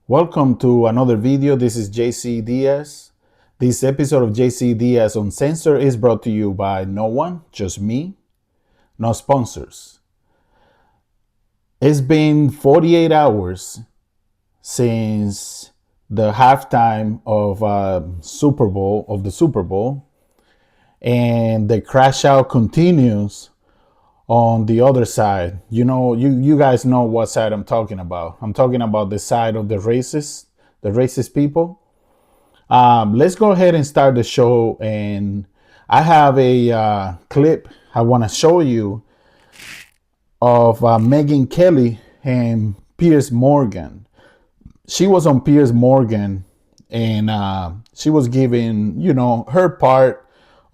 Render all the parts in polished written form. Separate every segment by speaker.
Speaker 1: Welcome to another video. This is JC Diaz. This episode of JC Diaz Uncensored is brought to you by no one, just me, no sponsors. It's been 48 hours since the halftime of the Super Bowl, and the crash out continues on the other side. You guys know what side I'm talking about. I'm talking about the side of the racist people. Let's go ahead and start the show. And I have a clip I want to show you of Megyn Kelly and Piers Morgan. She was on Piers Morgan, and she was giving, her part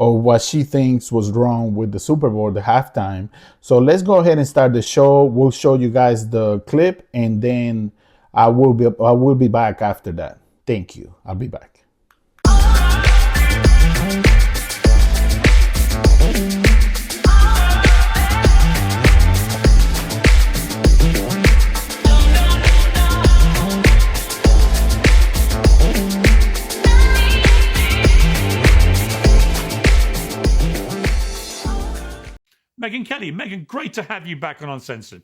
Speaker 1: of what she thinks was wrong with the Super Bowl, the halftime. So let's go ahead and start the show. We'll show you guys the clip, and then I will be back after that. Thank you. I'll be back.
Speaker 2: Megyn Kelly. Megyn, great to have you back on Uncensored.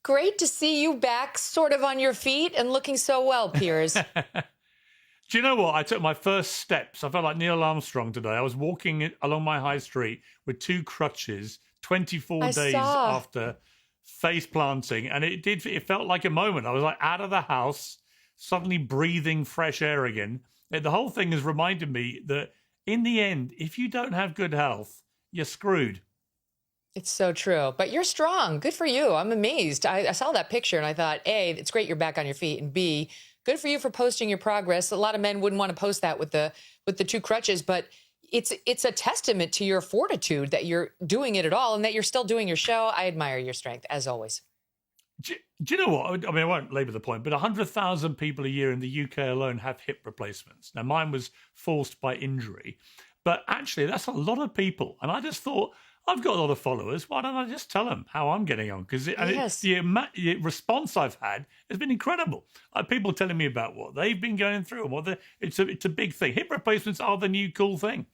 Speaker 3: Great to see you back, sort of on your feet and looking so well, Piers.
Speaker 2: Do you know what? I took my first steps. I felt like Neil Armstrong today. I was walking along my high street with two crutches 24 days after face planting, and it felt like a moment. I was like out of the house, suddenly breathing fresh air again. The whole thing has reminded me that in the end, if you don't have good health, you're screwed.
Speaker 3: It's so true. But you're strong. Good for you. I'm amazed. I saw that picture and I thought, A, it's great you're back on your feet. And B, good for you for posting your progress. A lot of men wouldn't want to post that with the two crutches, but it's a testament to your fortitude that you're doing it at all and that you're still doing your show. I admire your strength, as always.
Speaker 2: Do you know what? I mean, I won't labor the point, but 100,000 people a year in the UK alone have hip replacements. Now, mine was forced by injury, but actually that's a lot of people. And I just thought, I've got a lot of followers. Why don't I just tell them how I'm getting on? Because the response I've had has been incredible. People telling me about what they've been going through and it's a big thing. Hip replacements are the new cool thing.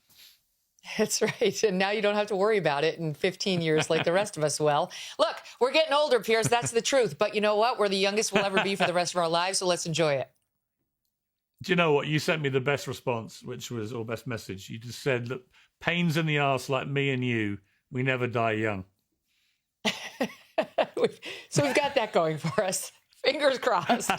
Speaker 3: That's right. And now you don't have to worry about it in 15 years like the rest of us will. Look, we're getting older, Piers. That's the truth. But you know what? We're the youngest we'll ever be for the rest of our lives. So let's enjoy it.
Speaker 2: Do you know what? You sent me the best response, or best message. You just said, look, pains in the arse like me and you. We never die young.
Speaker 3: So we've got that going for us. Fingers crossed.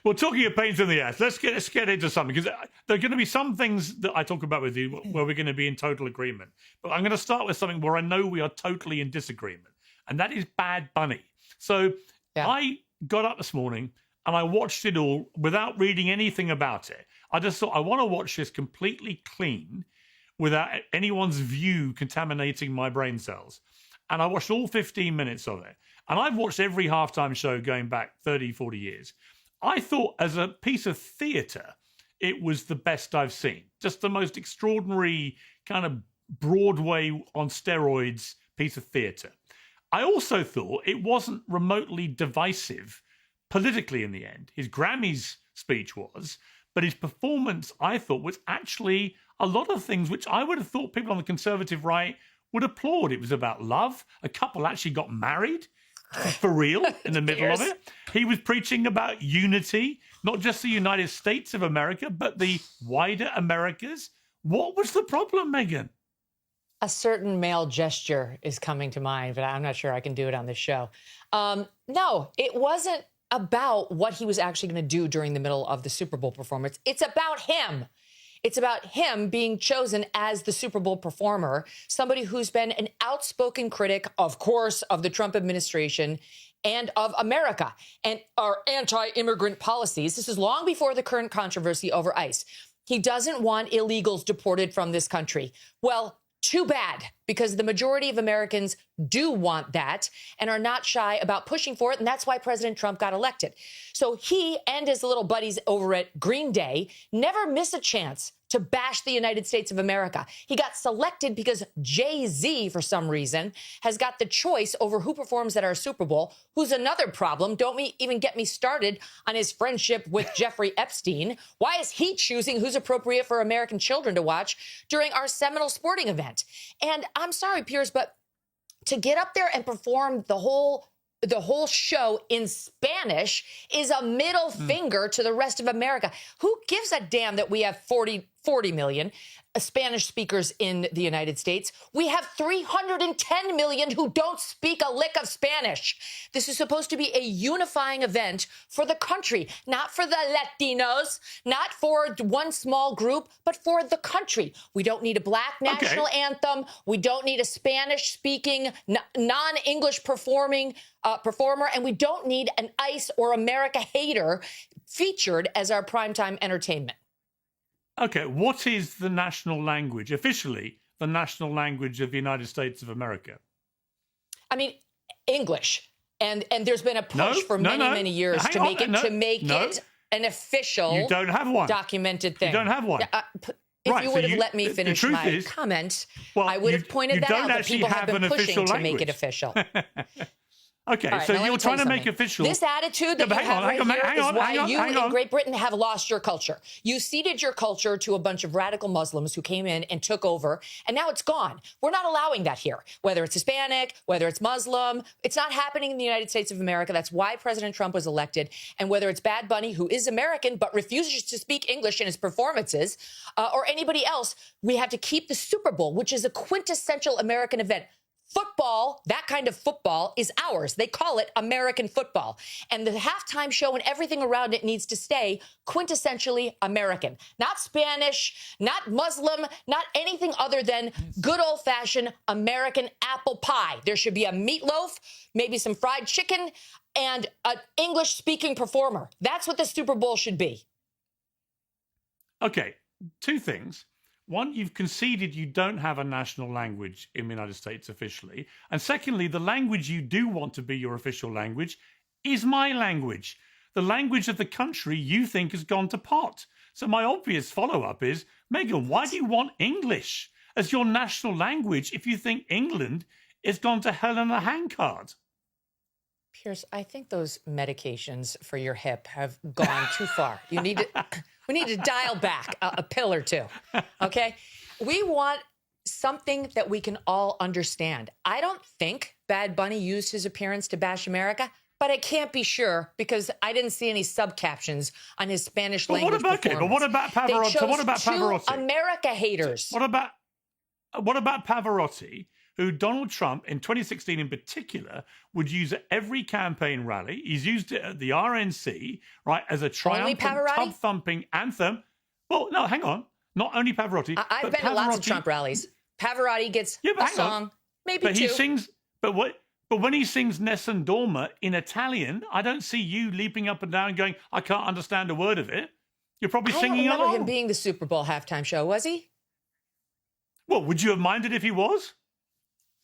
Speaker 2: Well, talking of pains in the ass, let's get into something, because there are going to be some things that I talk about with you where we're going to be in total agreement. But I'm going to start with something where I know we are totally in disagreement, and that is Bad Bunny. So I got up this morning and I watched it all without reading anything about it. I just thought, I want to watch this completely clean, without anyone's view contaminating my brain cells. And I watched all 15 minutes of it. And I've watched every halftime show going back 30, 40 years. I thought as a piece of theatre, it was the best I've seen. Just the most extraordinary kind of Broadway on steroids piece of theatre. I also thought it wasn't remotely divisive politically in the end. His Grammys speech was, but his performance, I thought, was actually a lot of things which I would have thought people on the conservative right would applaud. It was about love. A couple actually got married for real in the middle of it. He was preaching about unity, not just the United States of America, but the wider Americas. What was the problem, Megyn?
Speaker 3: A certain male gesture is coming to mind, but I'm not sure I can do it on this show. No, it wasn't about what he was actually going to do during the middle of the Super Bowl performance. It's about him. It's about him being chosen as the Super Bowl performer, somebody who's been an outspoken critic, of course, of the Trump administration and of America and our anti-immigrant policies. This is long before the current controversy over ICE. He doesn't want illegals deported from this country. Well, too bad, because the majority of Americans do want that and are not shy about pushing for it. And that's why President Trump got elected. So he and his little buddies over at Green Day never miss a chance to bash the United States of America. He got selected because Jay-Z, for some reason, has got the choice over who performs at our Super Bowl, who's another problem. Don't even get me started on his friendship with Jeffrey Epstein. Why is he choosing who's appropriate for American children to watch during our seminal sporting event? And I'm sorry, Piers, but to get up there and perform the whole show in Spanish is a middle finger to the rest of America. Who gives a damn that we have 40 million Spanish speakers in the United States? We have 310 million who don't speak a lick of Spanish. This is supposed to be a unifying event for the country, not for the Latinos, not for one small group, but for the country. We don't need a black national anthem. We don't need a Spanish-speaking, non-English performer, and we don't need an ICE or America hater featured as our primetime entertainment.
Speaker 2: Okay, what is the national language, officially the national language of the United States of America?
Speaker 3: I mean, English. And there's been a push for many years to make it an official,
Speaker 2: you don't have one.
Speaker 3: Documented thing.
Speaker 2: You don't have one.
Speaker 3: If you would have let me finish my comment, I would have pointed that out, but people have been pushing to make it official.
Speaker 2: Okay,
Speaker 3: right,
Speaker 2: so you're trying to make official.
Speaker 3: This attitude that you have right here is why you in Great Britain have lost your culture. You ceded your culture to a bunch of radical Muslims who came in and took over, and now it's gone. We're not allowing that here, whether it's Hispanic, whether it's Muslim. It's not happening in the United States of America. That's why President Trump was elected. And whether it's Bad Bunny, who is American but refuses to speak English in his performances, or anybody else, we have to keep the Super Bowl, which is a quintessential American event. Football, that kind of football, is ours. They call it American football. And the halftime show and everything around it needs to stay quintessentially American. Not Spanish, not Muslim, not anything other than good old-fashioned American apple pie. There should be a meatloaf, maybe some fried chicken, and an English-speaking performer. That's what the Super Bowl should be.
Speaker 2: Okay, two things. One, you've conceded you don't have a national language in the United States officially. And secondly, the language you do want to be your official language is my language. The language of the country you think has gone to pot. So my obvious follow-up is, Megyn, why do you want English as your national language if you think England has gone to hell in a handcart?
Speaker 3: Piers, I think those medications for your hip have gone too far. We need to dial back a pill or two, okay? We want something that we can all understand. I don't think Bad Bunny used his appearance to bash America, but I can't be sure because I didn't see any subcaptions on his Spanish language performance.
Speaker 2: But what about Pavarotti?
Speaker 3: They chose two America haters.
Speaker 2: What about Pavarotti, who Donald Trump in 2016 in particular would use at every campaign rally? He's used it at the RNC, right, as a triumphant, tub-thumping anthem. Well, no, hang on. Not only Pavarotti.
Speaker 3: I've been to lots of Trump rallies. Pavarotti gets a song, maybe
Speaker 2: but
Speaker 3: two.
Speaker 2: He sings, but when he sings Nessun Dorma in Italian, I don't see you leaping up and down going, I can't understand a word of it. You're probably singing along.
Speaker 3: I don't remember him being the Super Bowl halftime show, was he?
Speaker 2: Well, would you have minded if he was?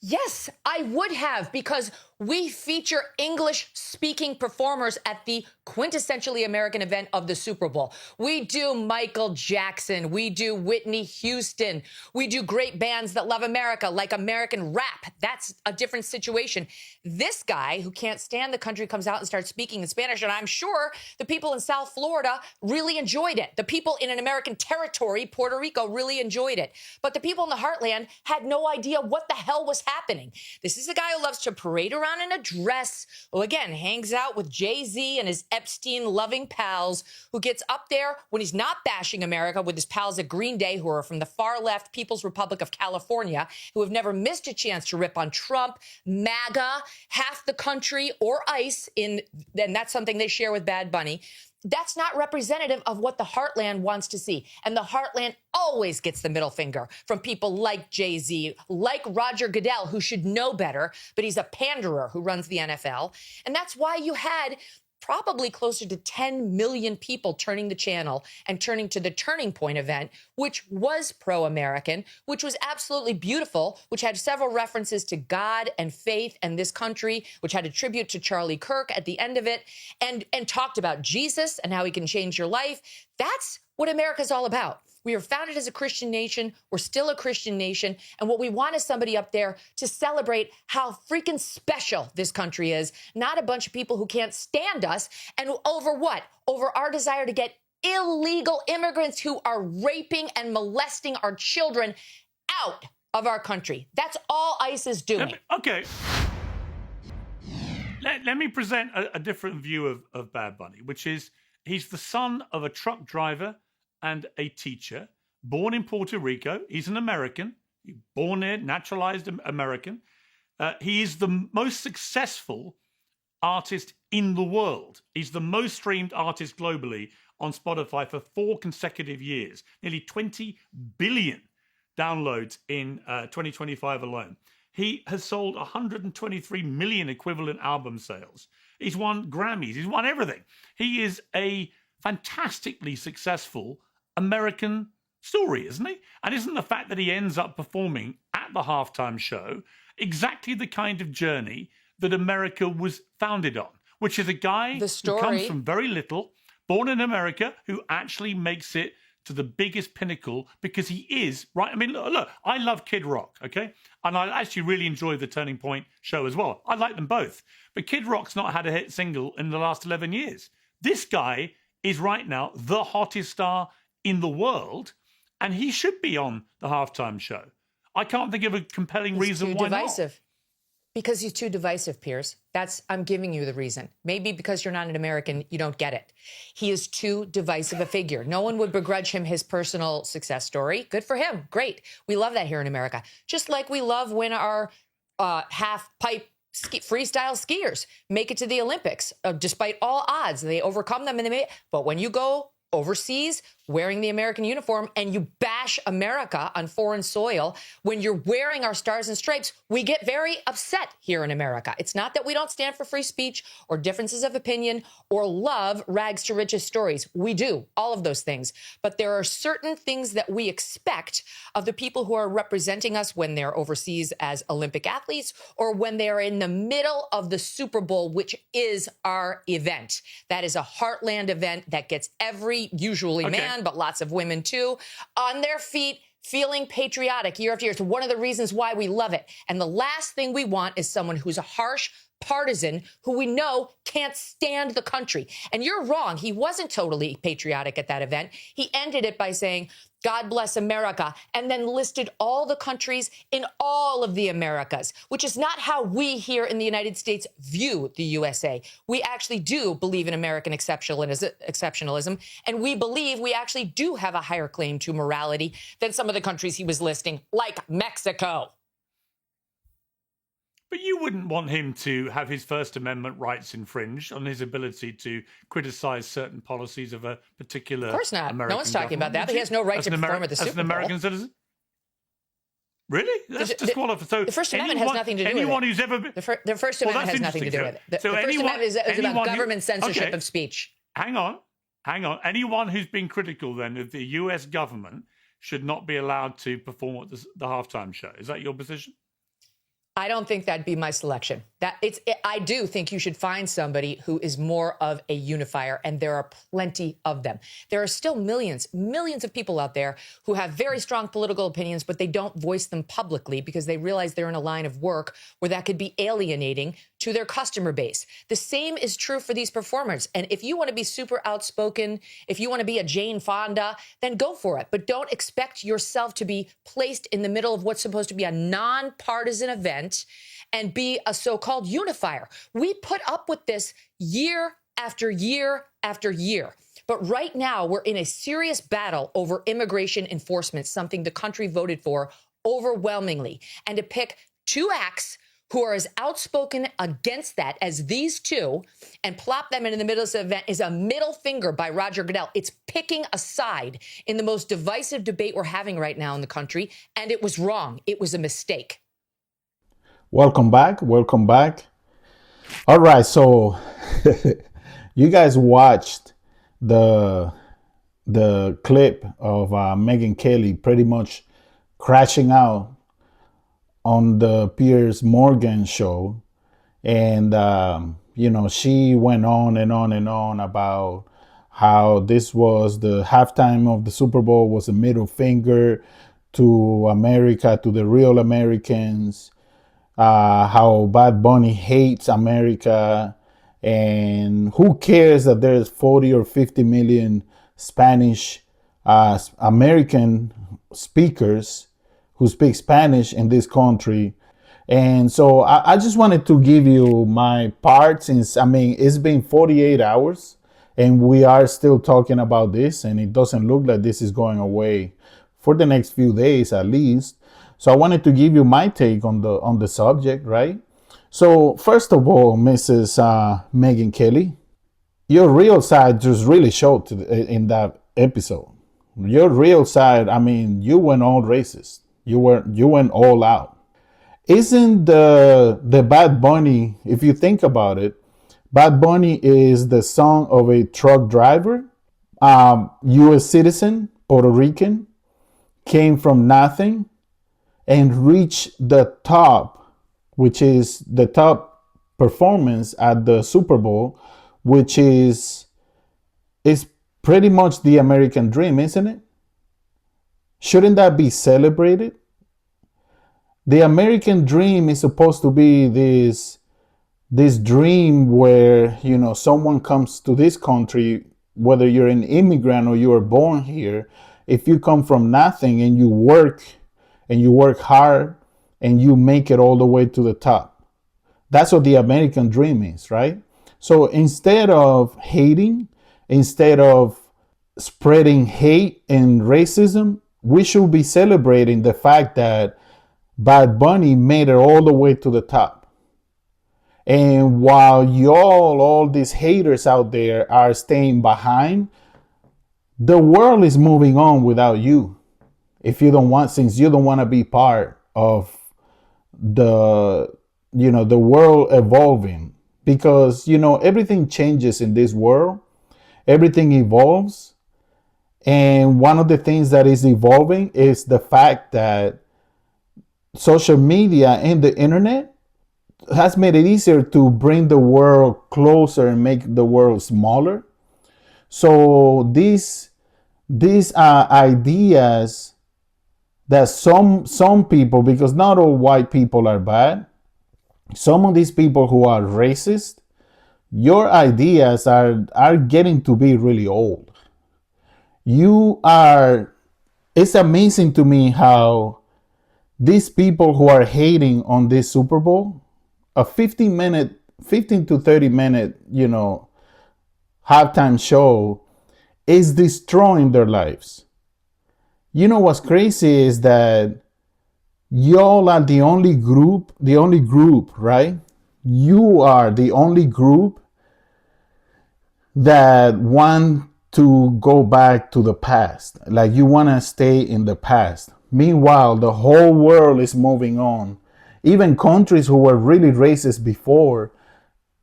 Speaker 3: Yes, I would have, because we feature English-speaking performers at the quintessentially American event of the Super Bowl. We do Michael Jackson. We do Whitney Houston. We do great bands that love America, like American rap. That's a different situation. This guy, who can't stand the country, comes out and starts speaking in Spanish, and I'm sure the people in South Florida really enjoyed it. The people in an American territory, Puerto Rico, really enjoyed it. But the people in the heartland had no idea what the hell was happening. This is a guy who loves to parade around in a dress, who again hangs out with Jay-Z and his Epstein-loving pals, who gets up there when he's not bashing America with his pals at Green Day, who are from the far left People's Republic of California, who have never missed a chance to rip on Trump, MAGA, half the country, or ICE, and that's something they share with Bad Bunny. That's not representative of what the heartland wants to see. And the heartland always gets the middle finger from people like Jay-Z, like Roger Goodell, who should know better, but he's a panderer who runs the NFL. And that's why you had probably closer to 10 million people turning the channel and turning to the Turning Point event, which was pro-American, which was absolutely beautiful, which had several references to God and faith and this country, which had a tribute to Charlie Kirk at the end of it, and talked about Jesus and how he can change your life. That's what America's all about. We are founded as a Christian nation. We're still a Christian nation. And what we want is somebody up there to celebrate how freaking special this country is, not a bunch of people who can't stand us. And over what? Over our desire to get illegal immigrants who are raping and molesting our children out of our country. That's all ICE is doing.
Speaker 2: Okay. Let me present a different view of Bad Bunny, which is he's the son of a truck driver and a teacher, born in Puerto Rico. He's an American, born there, naturalized American. He is the most successful artist in the world. He's the most streamed artist globally on Spotify for 4 consecutive years, nearly 20 billion downloads in 2025 alone. He has sold 123 million equivalent album sales. He's won Grammys. He's won everything. He is a fantastically successful American story, isn't he? And isn't the fact that he ends up performing at the halftime show exactly the kind of journey that America was founded on, which is a guy who comes from very little, born in America, who actually makes it to the biggest pinnacle because he is, right? I mean, look, I love Kid Rock, okay? And I actually really enjoy the Turning Point show as well. I like them both. But Kid Rock's not had a hit single in the last 11 years. This guy is right now the hottest star in the world, and he should be on the halftime show. I can't think of a compelling reason why not.
Speaker 3: Because he's too divisive, Piers. I'm giving you the reason. Maybe because you're not an American, you don't get it. He is too divisive a figure. No one would begrudge him his personal success story. Good for him. Great. We love that here in America. Just like we love when our half-pipe freestyle skiers make it to the Olympics. Despite all odds, they overcome them. But when you go overseas wearing the American uniform and you bash America on foreign soil, when you're wearing our stars and stripes, we get very upset here in America. It's not that we don't stand for free speech or differences of opinion or love rags to riches stories. We do, all of those things. But there are certain things that we expect of the people who are representing us when they're overseas as Olympic athletes or when they're in the middle of the Super Bowl, which is our event. That is a heartland event that gets usually man, but lots of women too, on their feet, feeling patriotic year after year. It's one of the reasons why we love it. And the last thing we want is someone who's a harsh partisan who we know can't stand the country. And you're wrong. He wasn't totally patriotic at that event. He ended it by saying, God bless America, and then listed all the countries in all of the Americas, which is not how we here in the United States view the USA. We actually do believe in American exceptionalism, and we believe we actually do have a higher claim to morality than some of the countries he was listing, like Mexico.
Speaker 2: But you wouldn't want him to have his First Amendment rights infringed on his ability to criticize certain policies of a particular American. Of course not.
Speaker 3: No one's talking about that. But he has no right to perform at the Super Bowl.
Speaker 2: As an American citizen? Really? That's disqualified. So
Speaker 3: the First Amendment has nothing to do with it.
Speaker 2: Anyone who's ever been...
Speaker 3: The First Amendment has nothing to do with it. The First Amendment is about government censorship of speech.
Speaker 2: Hang on. Anyone who's been critical then of the U.S. government should not be allowed to perform at the halftime show. Is that your position?
Speaker 3: I don't think that'd be my selection. I do think you should find somebody who is more of a unifier, and there are plenty of them. There are still millions of people out there who have very strong political opinions, but they don't voice them publicly because they realize they're in a line of work where that could be alienating to their customer base. The same is true for these performers. And if you want to be super outspoken, if you want to be a Jane Fonda, then go for it. But don't expect yourself to be placed in the middle of what's supposed to be a nonpartisan event and be a so-called unifier. We put up with this year after year after year. But right now, we're in a serious battle over immigration enforcement, something the country voted for overwhelmingly. And to pick two acts who are as outspoken against that as these two and plop them in the middle of the event is a middle finger by Roger Goodell. It's picking a side in the most divisive debate we're having right now in the country. And it was wrong. It was a mistake.
Speaker 1: Welcome back. All right, so you guys watched the clip of Megyn Kelly pretty much crashing out on the Piers Morgan show, and she went on and on and on about how this was the halftime of the Super Bowl was a middle finger to America, to the real Americans, how Bad Bunny hates America, and who cares that there's 40 or 50 million Spanish American speakers who speak Spanish in this country. And so I just wanted to give you my part, since I mean it's been 48 hours and we are still talking about this, and it doesn't look like this is going away for the next few days at least. So I wanted to give you my take on the subject, right? So first of all, Mrs. Megyn Kelly, your real side just really showed in that episode. Your real side, I mean, you went all racist. You went all out. Isn't the Bad Bunny, if you think about it, Bad Bunny is the song of a truck driver, U.S. citizen, Puerto Rican, came from nothing and reached the top, which is the top performance at the Super Bowl, which is pretty much the American dream, isn't it? Shouldn't that be celebrated? The American dream is supposed to be this dream where, you know, someone comes to this country, whether you're an immigrant or you were born here, if you come from nothing and you work hard and you make it all the way to the top. That's what the American dream is, right? So instead of hating, instead of spreading hate and racism, we should be celebrating the fact that Bad Bunny made it all the way to the top. And while all these haters out there are staying behind, the world is moving on without you. If you don't want, since you don't want to be part of the world evolving, because, everything changes in this world, everything evolves. And one of the things that is evolving is the fact that social media and the internet has made it easier to bring the world closer and make the world smaller. So these ideas that some people, because not all white people are bad, some of these people who are racist, your ideas are getting to be really old. It's amazing to me how these people who are hating on this Super Bowl, a 15 to 30 minute, halftime show is destroying their lives. You know what's crazy is that y'all are the only group, right? You are the only group that want to go back to the past. Like, you want to stay in the past. Meanwhile, the whole world is moving on. Even countries who were really racist before,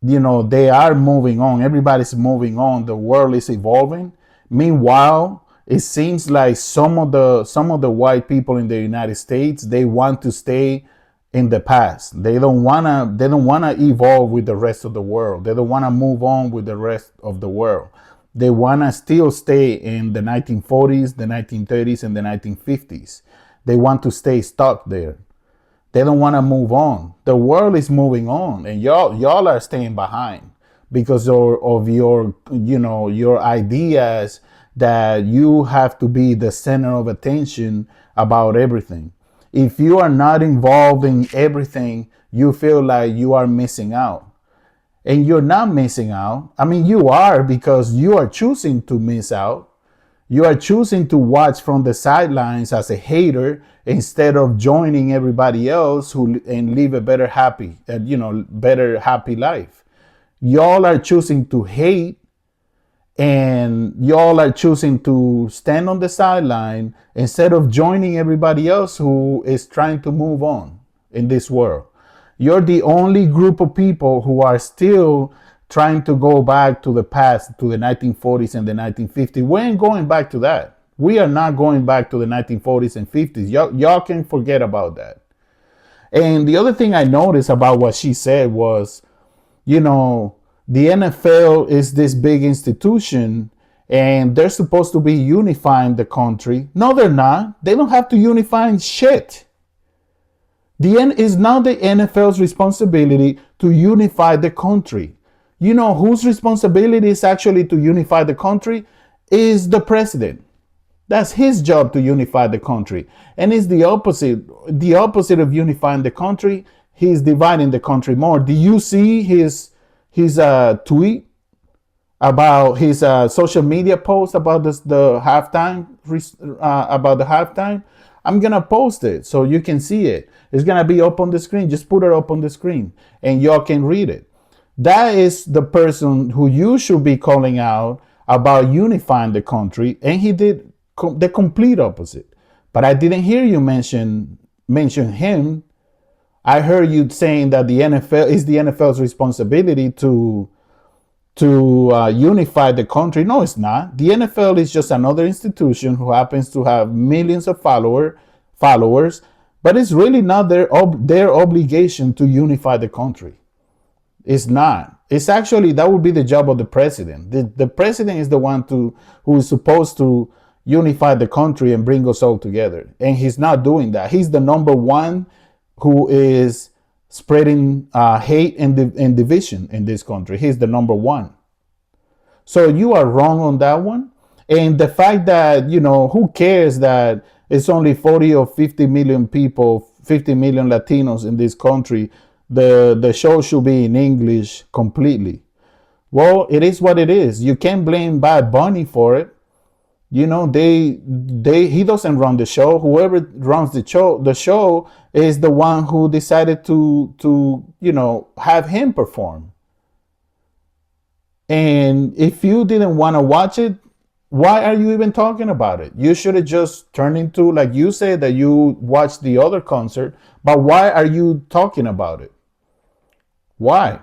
Speaker 1: they are moving on. Everybody's moving on. The world is evolving. Meanwhile, it seems like some of the white people in the United States, they want to stay in the past. They don't wanna evolve with the rest of the world. They don't wanna move on with the rest of the world. They wanna still stay in the 1940s, the 1930s, and the 1950s. They want to stay stuck there. They don't want to move on. The world is moving on, and y'all are staying behind because of your ideas that you have to be the center of attention about everything. If you are not involved in everything, you feel like you are missing out. And you're not missing out. I mean, you are, because you are choosing to miss out. You are choosing to watch from the sidelines as a hater instead of joining everybody else and live a better happy life. Y'all are choosing to hate, and y'all are choosing to stand on the sideline instead of joining everybody else who is trying to move on in this world. You're the only group of people who are still trying to go back to the past, to the 1940s and the 1950s. We ain't going back to that. We are not going back to the 1940s and 50s. Y'all can forget about that. And the other thing I noticed about what she said was, the NFL is this big institution, and they're supposed to be unifying the country. No, they're not. They don't have to unify shit. It's now the NFL's responsibility to unify the country. You know whose responsibility is actually to unify the country? Is the president. That's his job to unify the country. And it's the opposite. The opposite of unifying the country, he's dividing the country more. Do you see his tweet about his social media post about the halftime, about the halftime? I'm gonna post it so you can see it. It's gonna be up on the screen. Just put it up on the screen and y'all can read it. That is the person who you should be calling out about unifying the country, and he did the complete opposite. But I didn't hear you mention him. I heard you saying that the NFL's responsibility to unify the country. No, it's not. The NFL is just another institution who happens to have millions of followers, but it's really not their obligation to unify the country. It's not. It's actually, that would be the job of the president. The president is the one who is supposed to unify the country and bring us all together. And he's not doing that. He's the number one who is spreading hate and division in this country. He's the number one. So you are wrong on that one. And the fact that, who cares that it's only 40 or 50 million people, 50 million Latinos in this country, the show should be in English completely. Well, it is what it is. You can't blame Bad Bunny for it. He doesn't run the show. Whoever runs the show is the one who decided to have him perform. And if you didn't want to watch it, why are you even talking about it? You should have just turned into, like you said, that you watched the other concert, but why are you talking about it? Why?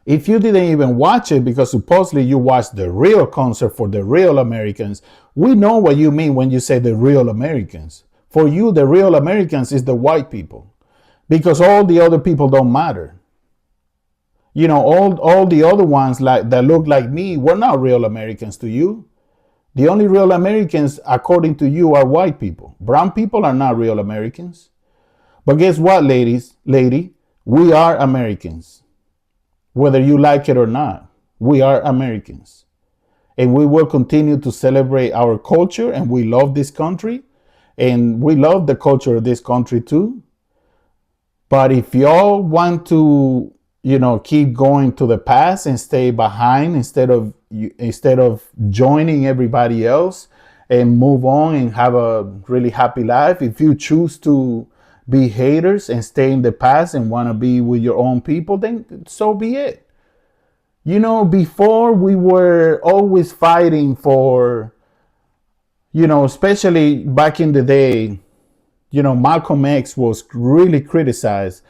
Speaker 1: If you didn't even watch it because supposedly you watched the real concert for the real Americans, we know what you mean when you say the real Americans. For you, the real Americans is the white people, because all the other people don't matter. All the other ones that look like me were not real Americans to you. The only real Americans, according to you, are white people. Brown people are not real Americans. But guess what, lady? We are Americans. Whether you like it or not, we are Americans. And we will continue to celebrate our culture, and we love this country, and we love the culture of this country too. But if y'all want to, keep going to the past and stay behind instead of joining everybody else and move on and have a really happy life, if you choose to be haters and stay in the past and want to be with your own people, then so be it. Before we were always fighting for, especially back in the day, Malcolm X was really criticized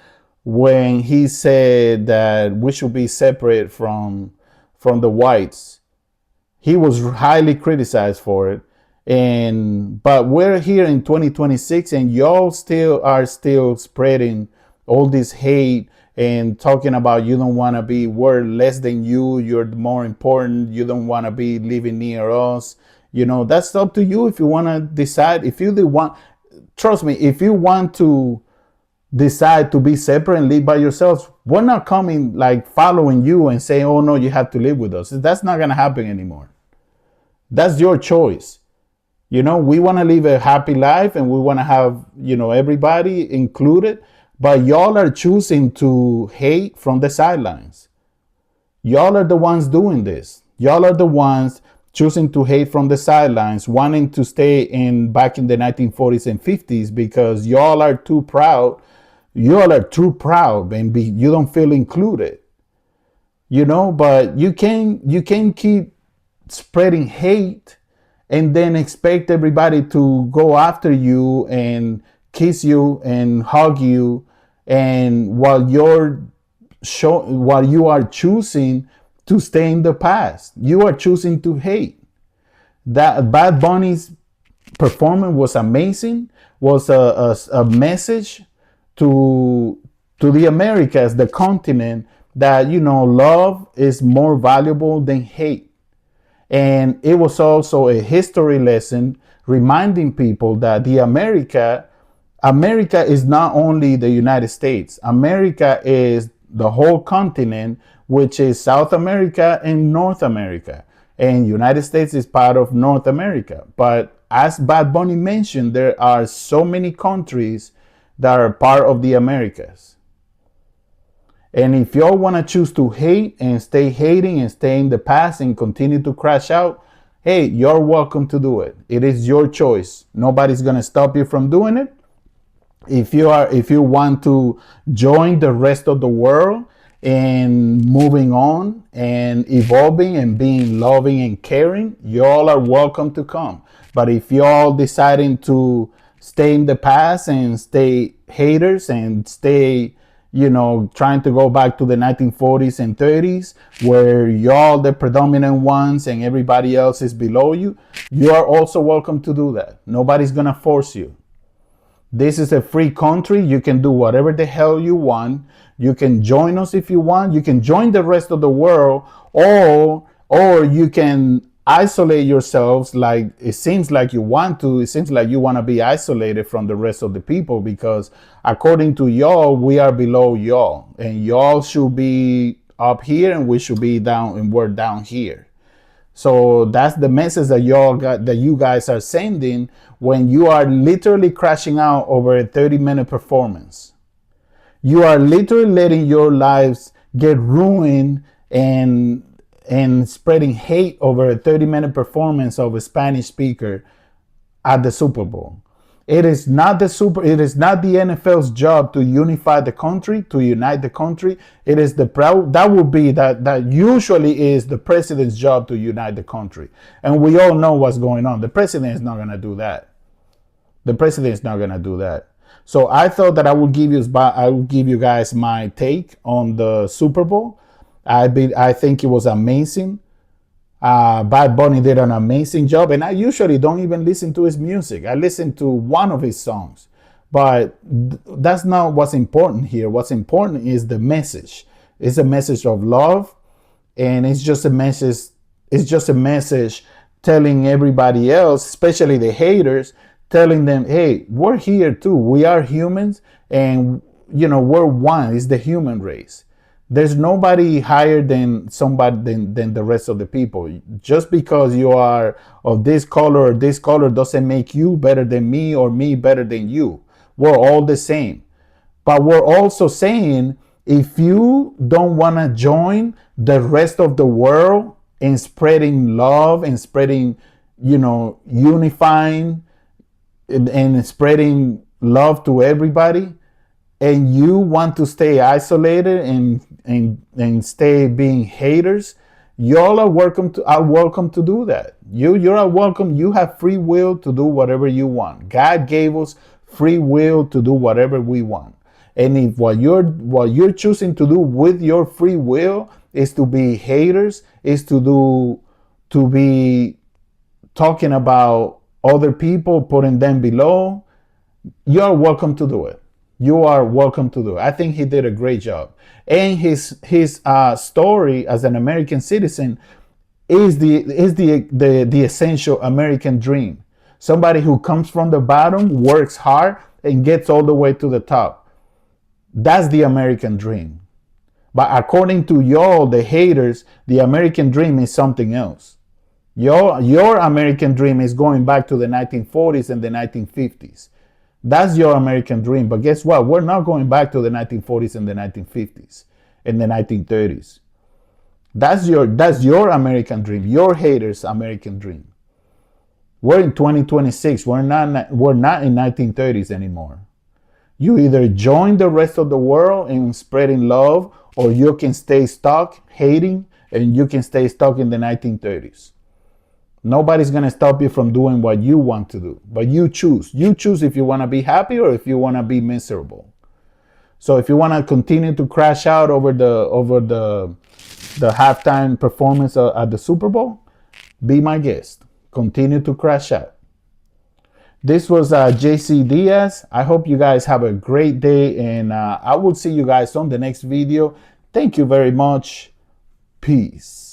Speaker 1: when he said that we should be separate from the whites. He was highly criticized for it. But we're here in 2026 and y'all are still spreading all this hate and talking about you don't want to be, we're less than you're more important, you don't want to be living near us. That's up to you if you want to decide. Trust me, if you want to decide to be separate and live by yourselves, we're not coming following you and saying, oh no, you have to live with us. That's not going to happen anymore. That's your choice. We want to live a happy life and we want to have, everybody included, but y'all are choosing to hate from the sidelines. Y'all are the ones doing this. Y'all are the ones choosing to hate from the sidelines, wanting to stay back in the 1940s and 50s because y'all are too proud. Y'all are too proud and you don't feel included. But you can keep spreading hate and then expect everybody to go after you and kiss you and hug you, and while you are choosing to stay in the past, you are choosing to hate. That Bad Bunny's performance was amazing, was a message to the Americas, the continent, that love is more valuable than hate. And it was also a history lesson reminding people that America is not only the United States. America is the whole continent, which is South America and North America. And United States is part of North America. But as Bad Bunny mentioned, there are so many countries that are part of the Americas. And if y'all want to choose to hate and stay hating and stay in the past and continue to crash out, hey, you're welcome to do it. It is your choice. Nobody's going to stop you from doing it. If you want to join the rest of the world and moving on and evolving and being loving and caring, y'all are welcome to come. But if y'all deciding to stay in the past and stay haters and stay, trying to go back to the 1940s and 30s where y'all the predominant ones and everybody else is below you, you are also welcome to do that. Nobody's gonna force you. This is a free country. You can do whatever the hell you want. You can join us if you want. You can join the rest of the world, or you can isolate yourselves like it seems like you want to. It seems like you want to be isolated from the rest of the people because according to y'all, we are below y'all. And y'all should be up here and we should be down and we're down here. So that's the message that you guys are sending when you are literally crashing out over a 30-minute performance. You are literally letting your lives get ruined and spreading hate over a 30-minute performance of a Spanish speaker at the Super Bowl. It is not the NFL's job to unify the country, to unite the country. It is that usually is the president's job to unite the country. And we all know what's going on. The president is not going to do that. The president is not going to do that. So I thought that I would give you guys my take on the Super Bowl. I think it was amazing. Bad Bunny did an amazing job, and I usually don't even listen to his music. I listen to one of his songs, but that's not what's important here. What's important is the message. It's a message of love, and it's just a message. It's just a message telling everybody else, especially the haters, telling them, "Hey, we're here too. We are humans, and we're one. It's the human race." There's nobody higher than than the rest of the people. Just because you are of this color or this color doesn't make you better than me or me better than you. We're all the same. But we're also saying if you don't want to join the rest of the world in spreading love and spreading, unifying and spreading love to everybody, and you want to stay isolated and stay being haters, y'all are welcome to do that. You're welcome. You have free will to do whatever you want. God gave us free will to do whatever we want. And if what you're choosing to do with your free will is to be haters, is to be talking about other people, putting them below, you're welcome to do it. You are welcome to do it. I think he did a great job. And his story as an American citizen is the essential American dream. Somebody who comes from the bottom, works hard, and gets all the way to the top. That's the American dream. But according to y'all, the haters, the American dream is something else. Your American dream is going back to the 1940s and the 1950s. That's your American dream. But guess what? We're not going back to the 1940s and the 1950s and the 1930s. That's your American dream, your haters' American dream. We're in 2026. We're not in 1930s anymore. You either join the rest of the world in spreading love, or you can stay stuck hating, and you can stay stuck in the 1930s. Nobody's going to stop you from doing what you want to do, but you choose. You choose if you want to be happy or if you want to be miserable. So if you want to continue to crash out over the halftime performance at the Super Bowl, be my guest. Continue to crash out. This was JC Diaz. I hope you guys have a great day, and I will see you guys on the next video. Thank you very much. Peace.